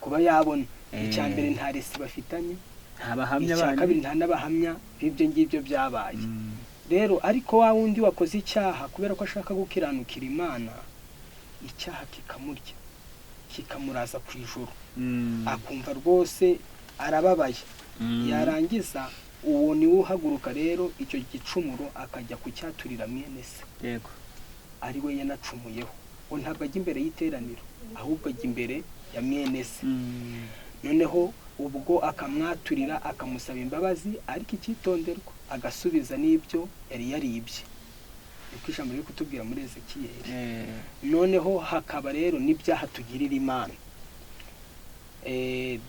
kuba yabona. Icya mbere nta resi bafitanye, icya kabiri nta n'abahamya b'ibyo ngibyo byabaye. Rero ariko wa wundi wakoze icyaha kubera ko ashaka gukiranukira Imana, icyaha kikamurya, kikamuraza ku ijuru, akumva rwose arababaye. Yarangiza uwo ni uhaguruka rero icyo gicumuro akajya kucyaturira mwene se, yego, ari we yanacumuyeho. Ngo ntabwo ajya imbere y'iteraniro, ahubwo ajya imbere ya mwene se. Noneho ubwo akamwaturira, akamusaba imbabazi, ariko icyitonderwa agasubiza n'ibyo yari yaribye. Niko ijambo riri kutubwira muri Ezekiyeli. Noneho hakaba rero n'ibyaha tugirira Imana.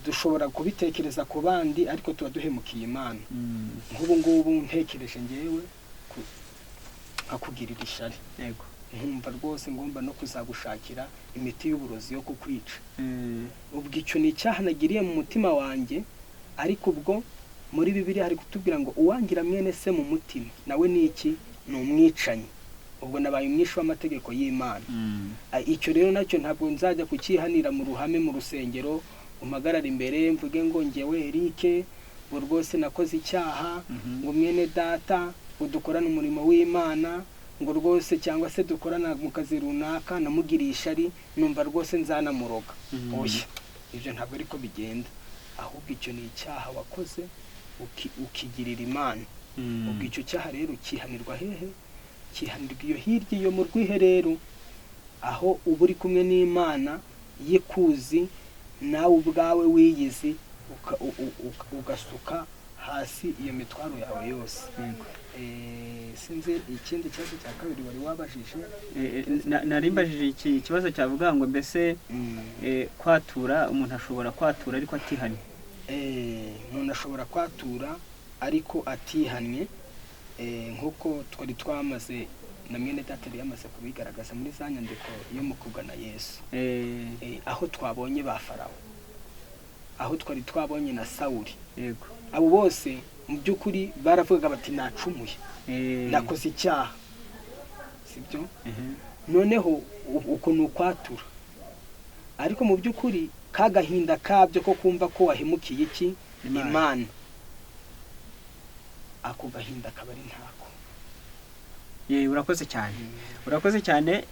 Dushobora kubitekereza ku bandi ariko tuba duhemukiye Imana. Nk'ubu ngubu ntekereje ngewe nkakugirira ishari, nkumva rwose ngomba no kuzagushakira imiti y'uburozi yo kukwica. Ubwo icyo ni icyaha nagiriye mu mutima wanjye, ariko ubwo muri Bibiliya hari kutubwira ngo uwangira mwene se mu mutima nawe ni iki? Ni umwicanyi. Ubwo nabaye umwishi w'amategeko y'Imana. Icyo rero nacyo ntabwo nzajya kukihanira mu ruhame mu rusengero, umpagarara imbere mvuge ngo njyewe Eric ngo rwose nakoze icyaha, ngo mwene data ngo dukorane umurimo w'Imana, ngo rwose cyangwa se dukorana mu kazi runaka namugiriye ishari numva rwose nzanamuroga. Oya, ibyo ntabwo ariko bigenda, ahubwo icyo ni icyaha wakoze ukigirira Imana. Ubwo icyo cyaha rero kihanirwa hehe? Kihanirwa iyo hirya iyo mu rwiherero, aho uba uri kumwe n'Imana yikuzi, nawe ubwawe wiyizi, ugasuka hasi iyo mitwaro yawe yose. Sinzi ikindi kibazo cya kabiri wari wabajije. Narimbajije iki kibazo cyavuga ngo mbese kwatura, umuntu ashobora kwatura ariko atihanye. Umuntu ashobora kwatura ariko atihanye, nk'uko twari twamaze na mwene data yari yamaze kubigaragaza muri za nyandiko yo mu kugana Yesu. Aho twabonye ba Farawo, aho twari twabonye na Sawuli, abo bose mu by'ukuri baravugaga bati nacumuye, nakoze icyaha, sibyo? Noneho uko ni ukwatura, ariko mu by'ukuri kagahinda kabyo ko kumva ko wahemukiye iki? Imana. Ako gahinda kabari ntako. Urakoze cyane. Urakoze cyane.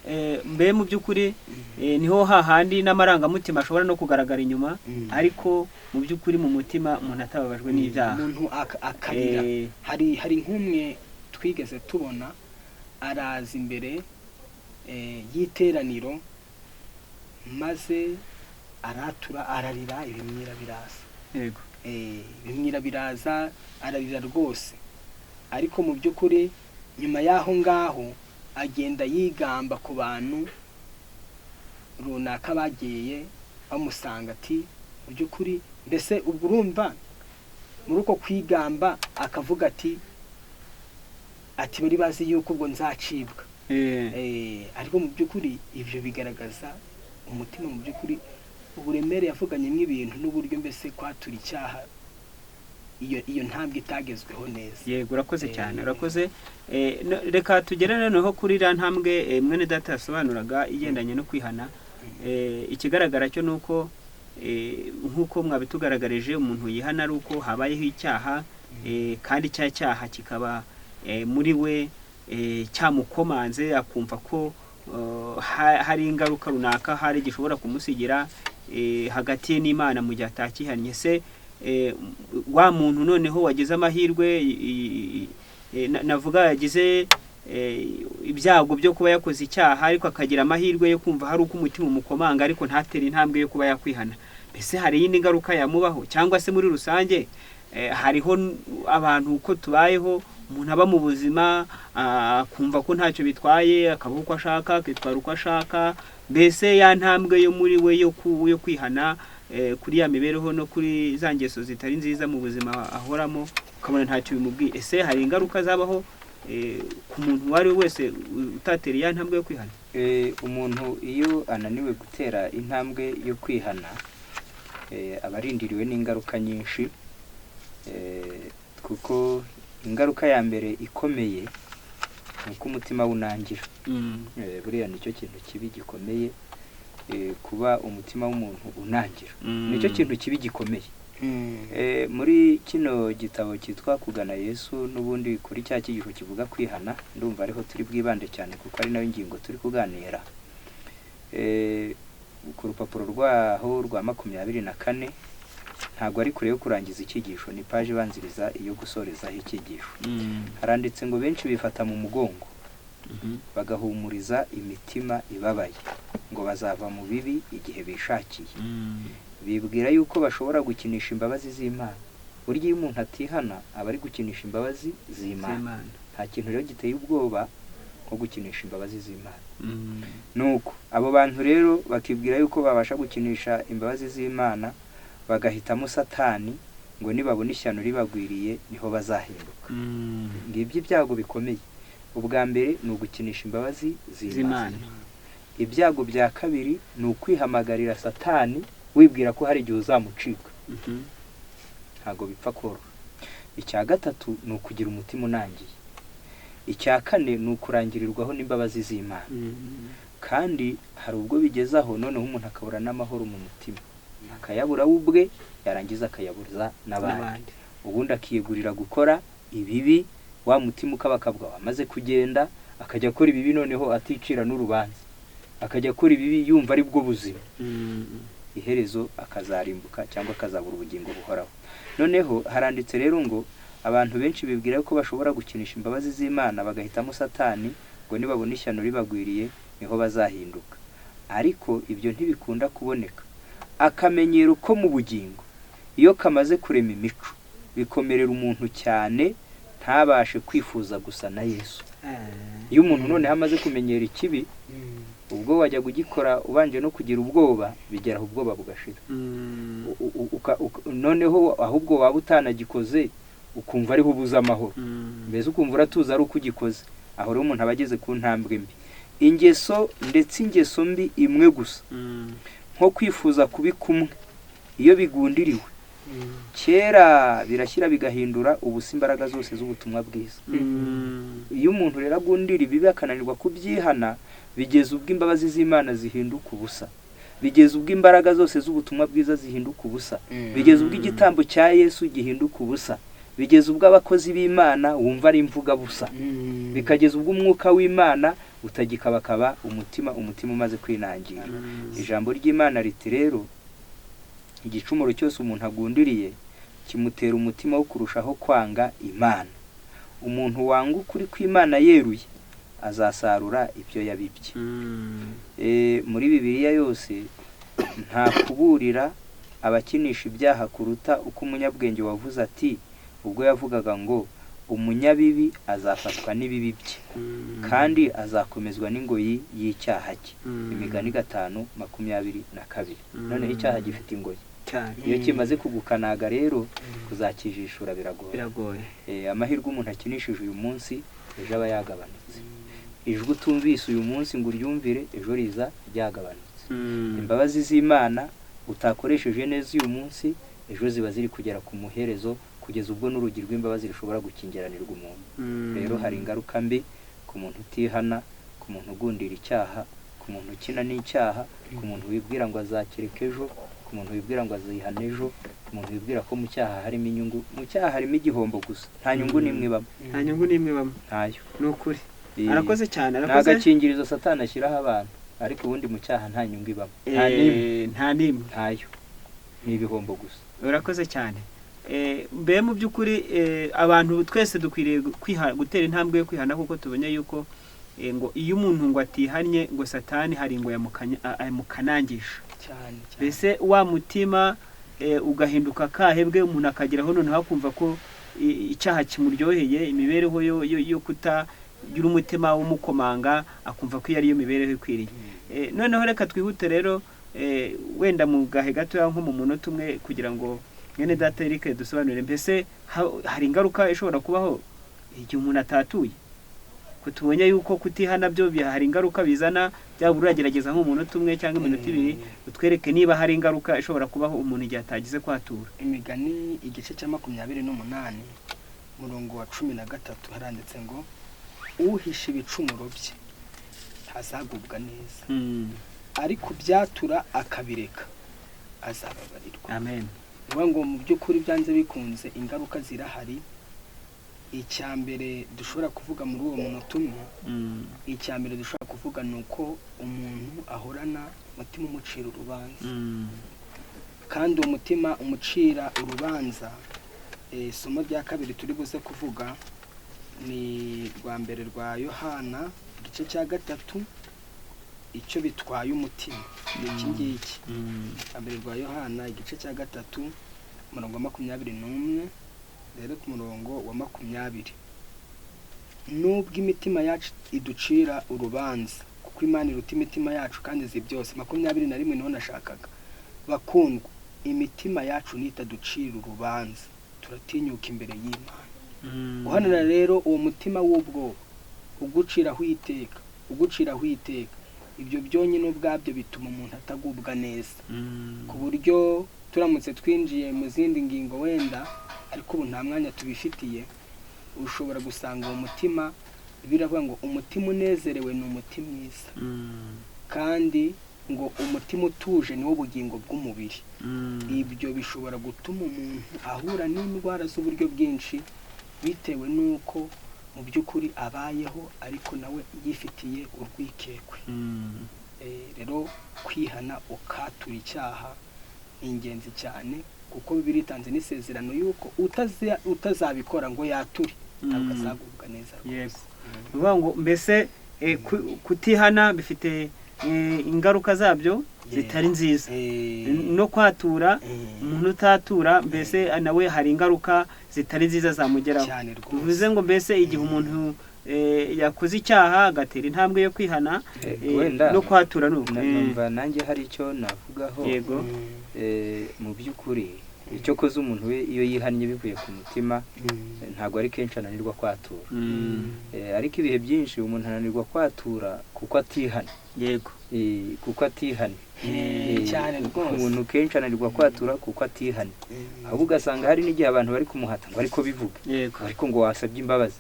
Mbe mu by'ukuri niho hahandi n'amarangamutima ashobora no kugaragara inyuma, ariko mu by'ukuri mu mutima umuntu atababajwe n'ibyaha. Umuntu akarira. Hari nk'umwe twigeze tubona araza imbere y'iteraniro, maze aratura, ararira, ibimyira biraza. Yego. Ibimyira biraza, ararira rwose. Ariko mu by'ukuri nyuma y'aho ngaho agenda yigamba ku bantu runaka bagiye bamusanga, ati mu by'ukuri mbese ubwo urumva muri uko kwigamba akavuga ati bari bazi yuko ubwo nzacibwa. Ariko mu by'ukuri ibyo bigaragaza umutima mu by'ukuri uburemere yavuganyemo ibintu n'uburyo mbese kwatura icyaha iyo ntambwe itagezweho neza. Yego, urakoze cyane. Urakoze. Reka tugere noneho kuri iriya ntambwe mwene data yasobanuraga igendanye no kwihana. Ikigaragara cyo nuko nk'uko mwabitugaragarije, umuntu yihana ari uko habayeho icyaha, kandi cya cyaha kikaba muri we cyamukomanze, akumva ko hari ingaruka runaka hari gishobora kumusigira hagati ye n'Imana mu gihe atakihannye. Se wa muntu noneho wagize amahirwe, navuga yagize ibyago byo kuba yakoze icyaha, ariko akagira amahirwe yo kumva hari uko umutima umukomanga, ariko ntatere intambwe yo kuba yakwihana. Mbese hari iyindi ngaruka yamubaho? Cyangwa se muri rusange hariho abantu uko tubayeho, umuntu aba mu buzima akumva ko ntacyo bitwaye, akabaho uko ashaka, akitwara uko ashaka, mbese ya ntambwe yo muri we yo kwihana kuri ya mibereho no kuri za ngeso zitari nziza mu buzima ahoramo, ukabona ntacyo bimubwiye. Ese hari ingaruka zabaho ku muntu uwo ari we wese utatera ya ntambwe yo kwihana? Umuntu iyo ananiwe gutera intambwe yo kwihana, aba arindiriwe n'ingaruka nyinshi, kuko ingaruka ya mbere ikomeye ni uko umutima wunangira. Buriya nicyo kintu kibi gikomeye, kuba umutima w'umuntu unangira, nicyo kintu kibi gikomeye. Muri kino gitabo cyitwa Kugana Yesu, n'ubundi kuri cya cyigisho kivuga kwihana, ndumva ariho turi bwibande cyane kuko ari nayo ngingo turi kuganira. Ku rupapuro rwaho rwa 24 ntabwo ari kure yo kurangiza icyigisho, ni page banziriza iyo gusorezaho icyigisho. Haranditse ngo benshi bifata mu mugongo bagahumuriza imitima ibabaye, ngo bazava mu bibi igihe bishakiye. Bibwira yuko bashobora gukinisha imbabazi z'Imana. Burya iyo umuntu atihana aba ari gukinisha imbabazi z'Imana. Nta kintu rero giteye ubwoba nko gukinisha imbabazi z'Imana. Nuko abo bantu rero bakibwira yuko babasha gukinisha imbabazi z'Imana, bagahitamo Satani, ngo nibabona ishyano ribagwiriye niho bazahinduka. Ngibyo ibyago bikomeye. ubwa mbere ni ugukinisha imbabazi z'Imana. z'Imana. Ibyago bya kabiri ni ukwihamagarira Satani wibwira ko hari igihe uzamucika. Ntago bipfa koroha. Icya gatatu ni ukugira umutima unangiye. Icya kane ni ukurangirirwaho n'imbabazi z'Imana. Kandi hari ubwo bigezaho noneho umuntu akabura n'amahoro mu mutima, akayabura we ubwe, yarangiza akayabuza n'abandi, ubundi akiyegurira gukora ibibi, wa mutima ukabakabwa wamaze kugenda, akajya akora ibibi noneho aticira n'urubanza, akajya akora ibibi yumva ari bwo buzima, iherezo akazarimbuka cyangwa akazabura ubugingo buhoraho. Noneho haranditse rero ngo abantu benshi bibwira ko bashobora gukinisha imbabazi z'Imana bagahitamo Satani ngo nibabona ishyano ribagwiriye niho bazahinduka. Ariko ibyo ntibikunda kuboneka. Akamenyero ko mu bugingo iyo kamaze kurema imico bikomerera umuntu cyane ntabashe kwifuza gusa na Yesu. Iyo umuntu none hamaze kumenyera ikibi, ubwo wajya kugikora ubanje no kugira ubwoba, bigera ubwoba bugashira. Noneho ahubwo waba utanagikoze ukumva ariho ubuza amahoro, mbese ukumva uratuza ari uko ugikoze. Aho rero umuntu abageze ku ntambwe mbi. Ingeso ndetse ingeso mbi imwe gusa, nko kwifuza kubi kumwe, iyo bigundiriwe kera birashyira bigahindura ubusa imbaraga zose z'ubutumwa bwiza. Iyo umuntu rero agundira ibibi akananirwa kubyihana, bigeza ubwo imbabazi z'Imana zihinduka ubusa, bigeza ubwo imbaraga zose z'ubutumwa bwiza zihinduka ubusa, bigeza ubwo igitambo cya Yesu gihinduka ubusa, bigeza ubwo abakozi b'Imana wumva ari imvuga busa, bikageza ubwo umwuka w'Imana utagikabakaba umutima umaze kwinangira. Ijambo ry'Imana riti rero igicumuro cyose umuntu agundiriye kimutera umutima wo kurushaho kwanga Imana. Umuntu wanga ukuri kw'Imana yeruye azasarura ibyo yabibye. Muri Bibiliya yose nta kuburira abakinisha ibyaha kuruta uko umunyabwenge wavuze ati, ubwo yavugaga ngo umunyabibi azafatwa n'ibibi bye kandi azakomezwa n'ingoyi y'icyaha cye. Imigani 5:22. Noneho icyaha gifite ingoyi. Iyo kimaze kugukanaga rero kuzakijishura biragoye. Amahirwe umuntu akinishije uyu munsi ejo aba yagabanutse. Ijwi utumvise uyu munsi ngo uryumvire ejo riza ryagabanutse. Imbabazi z'Imana utakoresheje neza uyu munsi ejo ziba ziri kugera ku muherezo, kugeza ubwo n'urugi rw'imbabazi rushobora gukingiranirwa umuntu. Rero hari ingaruka mbi ku muntu utihana, ku muntu ugundira icyaha, ku muntu ukina n'icyaha, ku muntu wibwira ngo azakireka ejo, ku muntu wibwira ngo azihana ejo, ku muntu wibwira ko mu cyaha harimo inyungu. Mu cyaha harimo igihombo gusa, nta nyungu n'imwe ibamo. Ntayo. Ni ukuri. Arakoze cyane. Nta gakingirizo Satani ashyiraho abantu, ariko ubundi mu cyaha nta nyungu ibamo. Nta n'imwe. Ntayo. Ni ibihombo gusa. Urakoze cyane. Mbe mu by'ukuri abantu twese dukwiriye gutera intambwe yo kwihana, kuko tubonye yuko ngo iyo umuntu ngo atihanye ngo Satani hari ngo yamukanangisha cyane. Mbese wa mutima ugahinduka kahebwe, umuntu akageraho noneho akumva ko icyaha kimuryoheye, imibereho yo kutagira umutima w'umukomanga, akumva ko ari yo mibereho ikwiriye. Noneho reka twihute rero wenda mu gahe gato nko mu munota umwe kugira ngo mwene data Eric dusobanurire, mbese hari ingaruka ishobora kubaho igihe umuntu atatuye. Kutubonye yuko kutihana byo hari ingaruka bizana, byaba uragerageza nko mu munota umwe cyangwa iminota ibiri utwereke niba hari ingaruka ishobora kubaho umuntu igihe atagize kwatura. Imigani igice cya 28 murongo wa 13 haranditse ngo uhisha ibicumuro bye ntazagubwa neza, ariko byatura akabireka azababarirwa. Amen. Ngo mu by'ukuri byanze bikunze ingaruka zirahari. Icyambere dushobora kuvuga muri uwo munota umwe, icyambere dushobora kuvuga ni uko umuntu ahorana umutima umucira urubanza, kandi uwo mutima umucira urubanza. Isomo rya kabiri turi buze kuvuga ni rwa mbere rwa Yohana igice cya 3, icyo bitwaye umutima. Iki ngiki mbere rwa Yohana igice cya 3 murongo wa 21 rero ku murongo wa 20. Nubwo imitima yacu iducira urubanza, kuko Imana iruta imitima yacu kandi izi byose. 21 niho nashakaga. Bakundwa, imitima yacu nitaducira urubanza turatinyuka imbere y'Imana. Uhanira rero uwo mutima w'ubwoba, uguciraho iteka ibyo byonyine ubwabyo bituma umuntu atagubwa neza ku buryo turamutse twinjiye mu zindi ngingo wenda ariko ubu nta mwanya tubifitiye ushobora gusanga uwo mutima biravuga ngo umutima unezerewe ni umutima mwiza kandi ngo umutima utuje niwo bugingo bw'umubiri ibyo bishobora gutuma umuntu ahura n'indwara z'uburyo bwinshi bitewe n'uko mu by'ukuri abayeho ariko nawe yifitiye urwikekwe rero kwihana ukatura icyaha ni ingenzi cyane kuko Bibiliya itanze n'isezerano y'uko utazabikora ngo yature ntabwo azagubwa neza rwose. Uvuga ngo mbese kutihana bifite ingaruka zabyo zitari nziza no kwatura umuntu utatura mbese nawe hari ingaruka zitari nziza zamugeraho. Bivuze ngo mbese igihe umuntu yakoze icyaha agatera intambwe yo kwihana no kwatura numva nanjye hari icyo navugaho. Yego. Mu by'ukuri icyo koze umuntu we iyo yihannye bivuye ku mutima ntabwo ari kenshi ananirwa kwatura, ariko ibihe byinshi umuntu ananirwa kwatura kuko atihana. Yego. Kuko atihana cyane rwose. Umuntu kenshi ananirwa kwatura kuko atihana, ahubwo ugasanga hari n'igihe abantu bari kumuhata ngo ariko bivuga ariko ngo wasabye imbabazi,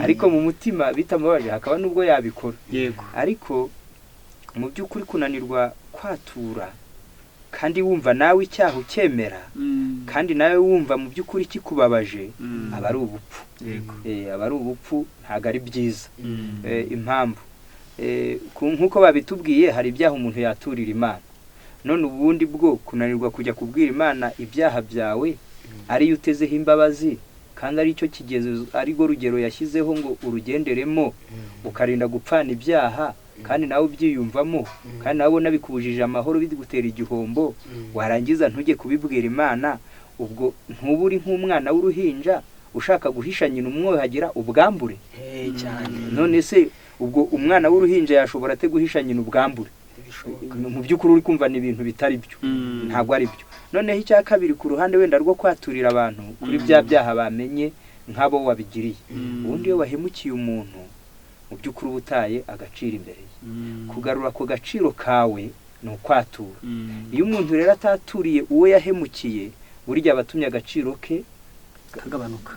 ariko mu mutima bitamubabaje hakaba nubwo yabikora. Yego. Ariko mu by'ukuri kunanirwa kwatura kandi wumva nawe icyaha ukemera kandi nawe wumva mu by'ukuri kikubabaje aba ari ubupfu. Aba ari ubupfu, ntabwo ari byiza. Impamvu nk'uko babitubwiye hari ibyaha umuntu yaturira Imana, none ubundi bwo kunanirwa kujya kubwira Imana ibyaha byawe ariyo utezeho imbabazi kandi ari cyo kigezo ariko rugero yashyizeho ngo urugenderemo ukarinda gupfana ibyaha kandi nawe ubyiyumvamo kandi nawe nabikubujije amahoro bigutera igihombo, warangiza ntujye kubibwira Imana, ubwo ntuburi nk'umwana w'uruhinja ushaka guhisha nyina umwohagira ubwambure. None se ubwo umwana w'uruhinja yashobora ate guhisha nyina ubwambure? Mu by'ukuri uri kumva ni ibintu bitari byo, ntabwo ari byo. Noneho icya kabiri ku ruhande wenda rwo kwaturira abantu kuri bya byaha bamenye nk'abo wabigiriye, ubundi iyo wahemukiye umuntu mu by'ukuri ubutaye agaciro imbere ye, kugarura ako gaciro kawe ni ukwatura. Iyo umuntu rero ataturiye uwo yahemukiye burya abatumye agaciro ke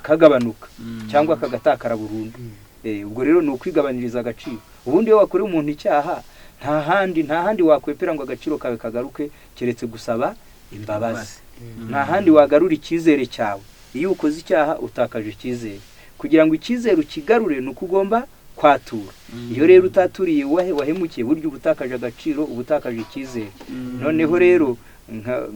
kagabanuka cyangwa kagatakara burundu. Ubwo rero ni ukwigabaniriza agaciro. Ubundi iyo wakoreye umuntu icyaha nta handi wakwepera ngo agaciro kawe kagaruke keretse gusaba imbabazi. Nta handi wagarura icyizere cyawe. Iyo ukoze icyaha utakaje icyizere, kugira ngo icyizere ukigarure ni uko ugomba kwatura. Iyo rero utaturiye wahemukiye burya ubutakaje agaciro, ubutakaje icyizere. Noneho rero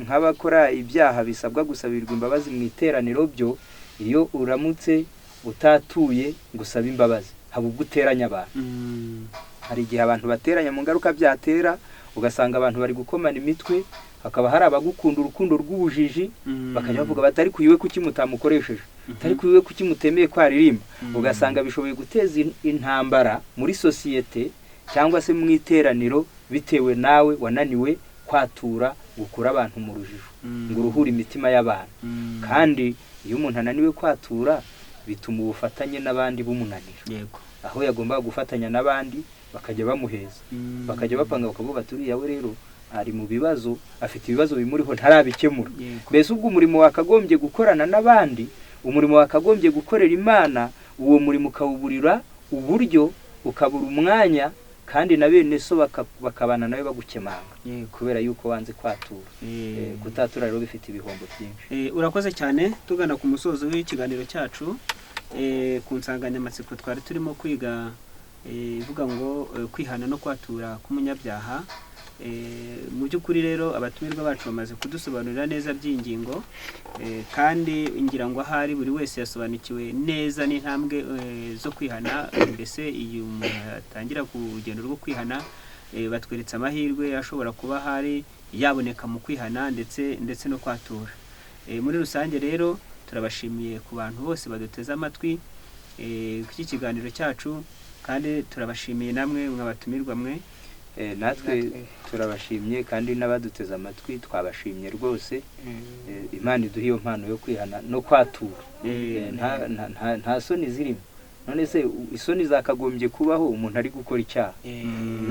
nk'abakora ibyaha bisabwa gusabirwa imbabazi mu iteraniro byo, iyo uramutse utatuye gusaba imbabazi haba ubwo uteranya abantu. Hari igihe abantu bateranya mu ngaruka byatera, ugasanga abantu bari gukomana imitwe, hakaba hari abagukunda urukundo rw'ubujiji bakajya bavuga batari kuyiwe kuki mutamukoresheje, atari kuyiwe kuki mutemeye kwaririmba. Ugasanga bishoboye guteza intambara muri sosiyete cyangwa se mu iteraniro bitewe nawe wananiwe kwatura gukura abantu mu rujijo ngo uruhure imitima y'abantu. Kandi iyo umuntu ananiwe kwatura bituma ubufatanye n'abandi bumunanira. Yego. Aho yagomba gufatanya n'abandi bakajya bamuheza, bakajya bapanga bakavuga turiya we rero ari mu bibazo, afite ibibazo bimuriho ntarabikemura. Mbese ubwo umurimo wakagombye gukorana n'abandi, umurimo wakagombye gukorera Imana, uwo murimo ukawuburira uburyo, ukabura umwanya, kandi na bene so bakabana nawe bagukemanga kubera yuko wanze kwatura. Kutatura rero bifite ibihombo byinshi. Urakoze cyane. Tugana ku musozo w'ikiganiro cyacu ku nsanganyamatsiko twari turimo kwiga ivuga ngo kwihana no kwatura k'umunyabyaha. Mu by'ukuri rero abatumirwa bacu bamaze kudusobanurira neza by'ingingo, kandi ngira ngo ahari buri wese yasobanukiwe neza n'intambwe zo kwihana. Mbese iyo umuntu atangira ku rugendo rwo kwihana batweretse amahirwe ashobora kuba hari yaboneka mu kwihana ndetse no kwatura. Muri rusange rero turabashimiye ku bantu bose baduteze amatwi ku kiganiro cyacu, kandi turabashimiye namwe mwabatumirwa mwe. Natwe turabashimye kandi n'abaduteze amatwi twabashimye rwose. Imana iduha iyo mpano yo kwihana no kwatura. Nta soni zirimo. none se isoni zakagombye kubaho umuntu ari gukora icyaha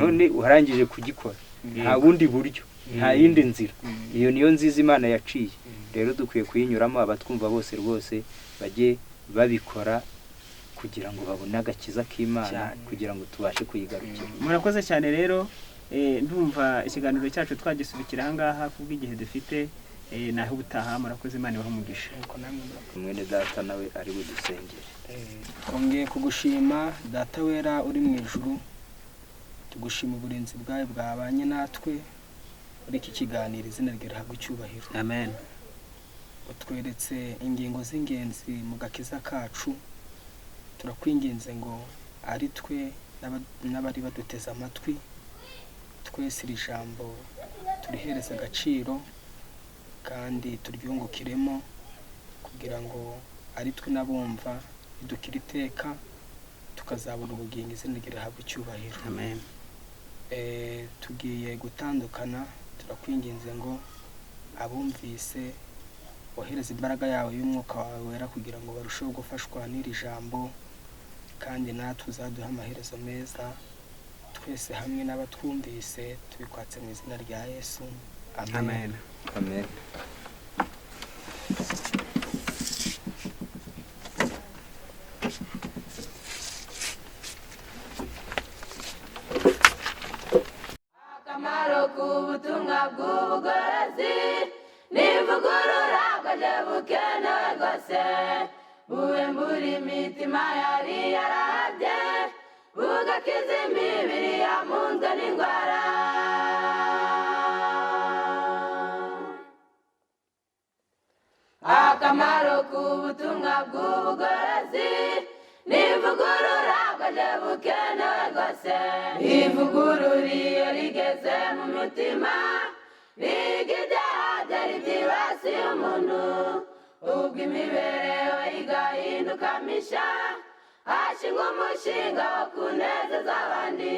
none uharangije kugikora nta bundi buryo nta yindi nzira iyo niyo nziza Imana yaciye rero dukwiye kuyinyuramo abatwumva bose rwose bajye babikora kugira ngo babone agakiza k'Imana kugira ngo tubashe kuyigarukira. Murakoze cyane rero ndumva ikiganiro cyacu twagisubikira aha ngaha kubw'igihe dufite naho ubutaha murakoze Imana ibahe umugisha. Mwene data nawe ari budusengere. Twongeye kugushima data wera uri mu ijuru, tugushima uburinzi bwawe bwabanye natwe muri iki kiganiro, izina ryawe rihabwe icyubahiro. Amen. Utweretse ingingo z'ingenzi mu gakiza kacu, turakwinginze ngo ari twe n'abari baduteze amatwi twese iri jambo turihereze agaciro kandi turyungukiremo kugira ngo ari twe n'abumva ridukira iteka tukazabona ubugingo, izina ryawe rihabwe icyubahiro. Amen. Tugiye gutandukana, turakwinginze ngo abumvise wohereze imbaraga yawe y'umwuka wawe wera kugira ngo barusheho gufashwa n'iri jambo, kandi natwe uzaduha amaherezo meza twese hamwe n'abatwumvise, tubikwatse mu izina rya Yesu. Amen. Amen. Akamaro k'ubutumwa bw'ubugorozi n'ivugurura bwaje bukenewe rwose, buwembura imitima yari yarabye, bugakiza imibiri yamunzwe n'indwara. Akamaro k'ubutumwa bw'ubugorozi n'ivugurura bwaje bukenewe rwose, ivugurura iyo rigeze mu mutima riga ibyaha byari byibasiye umuntu, ubwo imibereho igahinduka misha, hashingwa umushinga wo kunezeza abandi.